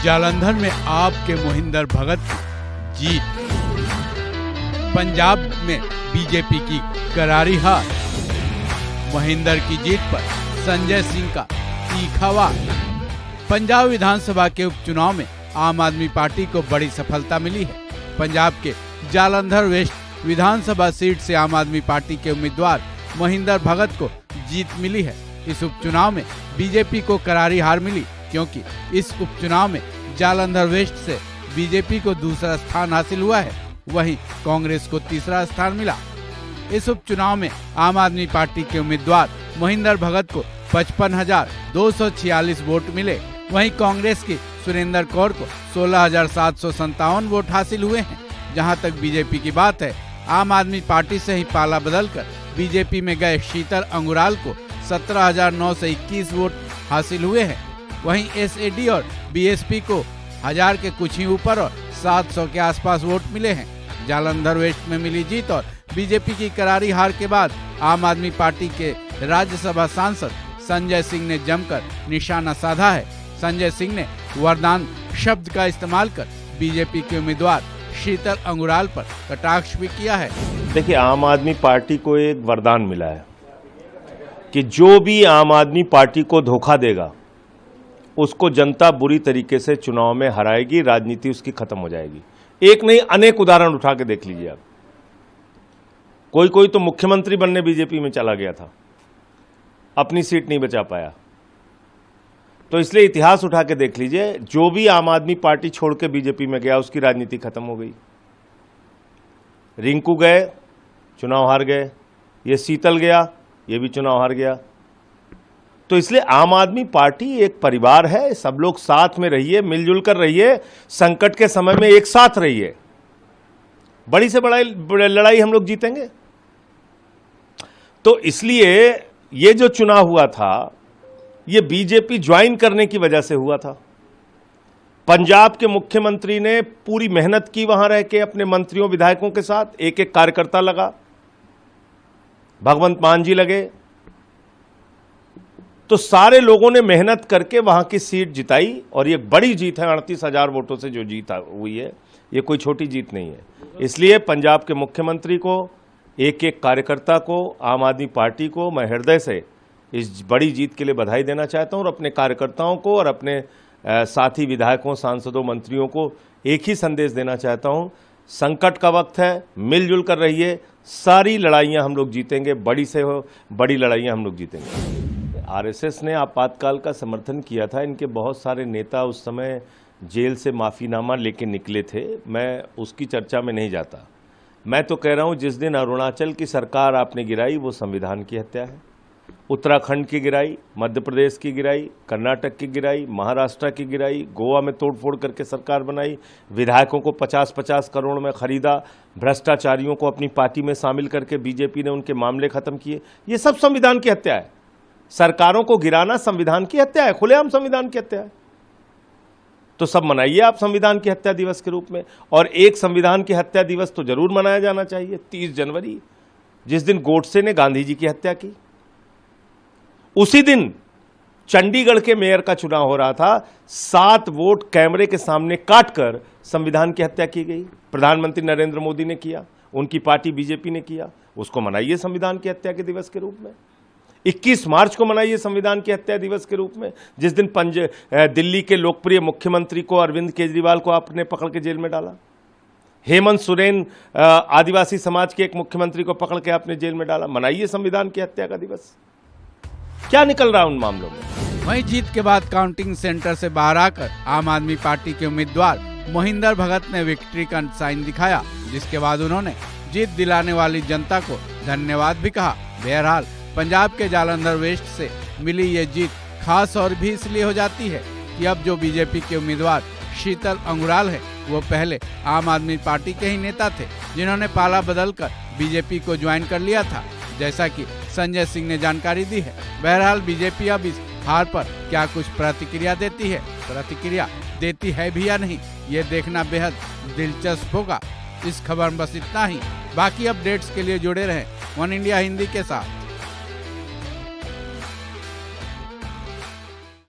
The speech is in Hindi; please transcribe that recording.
जालंधर में आपके मोहिंदर भगत की जीत। पंजाब में बीजेपी की करारी हार। मोहिंदर की जीत पर संजय सिंह का तीखा वार। पंजाब विधानसभा के उपचुनाव में आम आदमी पार्टी को बड़ी सफलता मिली है। पंजाब के जालंधर वेस्ट विधानसभा सीट से आम आदमी पार्टी के उम्मीदवार मोहिंदर भगत को जीत मिली है। इस उपचुनाव में बीजेपी को करारी हार मिली, क्योंकि इस उपचुनाव में जालंधर वेस्ट से बीजेपी को दूसरा स्थान हासिल हुआ है, वहीं कांग्रेस को तीसरा स्थान मिला। इस उपचुनाव में आम आदमी पार्टी के उम्मीदवार मोहिंदर भगत को 55,246 वोट मिले, वहीं कांग्रेस की सुरेंद्र कौर को 16,757 वोट हासिल हुए हैं। जहां तक बीजेपी की बात है, आम आदमी पार्टी से ही पाला बदलकर बीजेपी में गए शीतल अंगुराल को 17,921 वोट हासिल हुए हैं। वहीं एसएडी और बीएसपी को 1000 के कुछ ही ऊपर और 700 के आसपास वोट मिले हैं। जालंधर वेस्ट में मिली जीत और बीजेपी की करारी हार के बाद आम आदमी पार्टी के राज्यसभा सांसद संजय सिंह ने जमकर निशाना साधा है। संजय सिंह ने वरदान शब्द का इस्तेमाल कर बीजेपी के उम्मीदवार शीतल अंगुराल पर कटाक्ष भी किया है। देखिए, आम आदमी पार्टी को एक वरदान मिला है कि जो भी आम आदमी पार्टी को धोखा देगा उसको जनता बुरी तरीके से चुनाव में हराएगी, राजनीति उसकी खत्म हो जाएगी। एक नहीं, अनेक उदाहरण उठा के देख लीजिए आप। कोई तो मुख्यमंत्री बनने बीजेपी में चला गया था, अपनी सीट नहीं बचा पाया। तो इसलिए इतिहास उठा के देख लीजिए, जो भी आम आदमी पार्टी छोड़ के बीजेपी में गया उसकी राजनीति खत्म हो गई। रिंकू गए, चुनाव हार गए। ये शीतल गया, ये भी चुनाव हार गया। तो इसलिए आम आदमी पार्टी एक परिवार है। सब लोग साथ में रहिए, मिलजुल कर रहिए, संकट के समय में एक साथ रहिए। बड़ी से बड़ा लड़ाई हम लोग जीतेंगे। तो इसलिए ये जो चुनाव हुआ था, ये बीजेपी ज्वाइन करने की वजह से हुआ था। पंजाब के मुख्यमंत्री ने पूरी मेहनत की वहां रह के अपने मंत्रियों विधायकों के साथ। एक एक कार्यकर्ता लगा, भगवंत मान जी लगे। तो सारे लोगों ने मेहनत करके वहां की सीट जिताई और ये बड़ी जीत है। 38,000 वोटों से जो जीत हुई है, ये कोई छोटी जीत नहीं है। इसलिए पंजाब के मुख्यमंत्री को, एक एक कार्यकर्ता को, आम आदमी पार्टी को मैं हृदय से इस बड़ी जीत के लिए बधाई देना चाहता हूं और अपने कार्यकर्ताओं को और अपने साथी विधायकों, सांसदों, मंत्रियों को एक ही संदेश देना चाहता हूं। संकट का वक्त है, मिलजुल कर रहिए। सारी लड़ाइयां हम लोग जीतेंगे, बड़ी से हो बड़ी लड़ाइयां हम लोग जीतेंगे। आरएसएस ने आपातकाल का समर्थन किया था। इनके बहुत सारे नेता उस समय जेल से माफीनामा लेके निकले थे। मैं उसकी चर्चा में नहीं जाता। मैं तो कह रहा हूं, जिस दिन अरुणाचल की सरकार आपने गिराई वो संविधान की हत्या है। उत्तराखंड की गिराई, मध्य प्रदेश की गिराई, कर्नाटक की गिराई, महाराष्ट्र की गिराई, गोवा में तोड़फोड़ करके सरकार बनाई, विधायकों को 50-50 करोड़ में खरीदा, भ्रष्टाचारियों को अपनी पार्टी में शामिल करके बीजेपी ने उनके मामले खत्म किए। ये सब संविधान की हत्या है। सरकारों को गिराना संविधान की हत्या है, खुलेआम संविधान की हत्या है। तो सब मनाइए आप संविधान की हत्या दिवस के रूप में। और एक संविधान की हत्या दिवस तो जरूर मनाया जाना चाहिए, 30 जनवरी, जिस दिन गोडसे ने गांधी जी की हत्या की। उसी दिन चंडीगढ़ के मेयर का चुनाव हो रहा था। 7 वोट कैमरे के सामने काटकर संविधान की हत्या की गई। प्रधानमंत्री नरेंद्र मोदी ने किया, उनकी पार्टी बीजेपी ने किया। उसको मनाइए संविधान की हत्या के दिवस के रूप में। 21 मार्च को मनाइए संविधान की हत्या दिवस के रूप में, जिस दिन दिल्ली के लोकप्रिय मुख्यमंत्री को, अरविंद केजरीवाल को आपने पकड़ के जेल में डाला। हेमंत सोरेन, आदिवासी समाज के एक मुख्यमंत्री को पकड़ के आपने जेल में डाला। मनाइए संविधान की हत्या का दिवस। क्या निकल रहा है उन मामलों में? वहीं जीत के बाद काउंटिंग सेंटर से बाहर आकर आम आदमी पार्टी के उम्मीदवार मोहिंदर भगत ने विक्ट्री का साइन दिखाया, जिसके बाद उन्होंने जीत दिलाने वाली जनता को धन्यवाद भी कहा। बहरहाल पंजाब के जालंधर वेस्ट से मिली ये जीत खास और भी इसलिए हो जाती है कि अब जो बीजेपी के उम्मीदवार शीतल अंगुराल है, वो पहले आम आदमी पार्टी के ही नेता थे, जिन्होंने पाला बदलकर बीजेपी को ज्वाइन कर लिया था, जैसा कि संजय सिंह ने जानकारी दी है। बहरहाल बीजेपी अब इस हार पर क्या कुछ प्रतिक्रिया देती है भी या नहीं, ये देखना बेहद दिलचस्प होगा। इस खबर में बस इतना ही। बाकी अपडेट्स के लिए जुड़े रहें वन इंडिया हिंदी के साथ।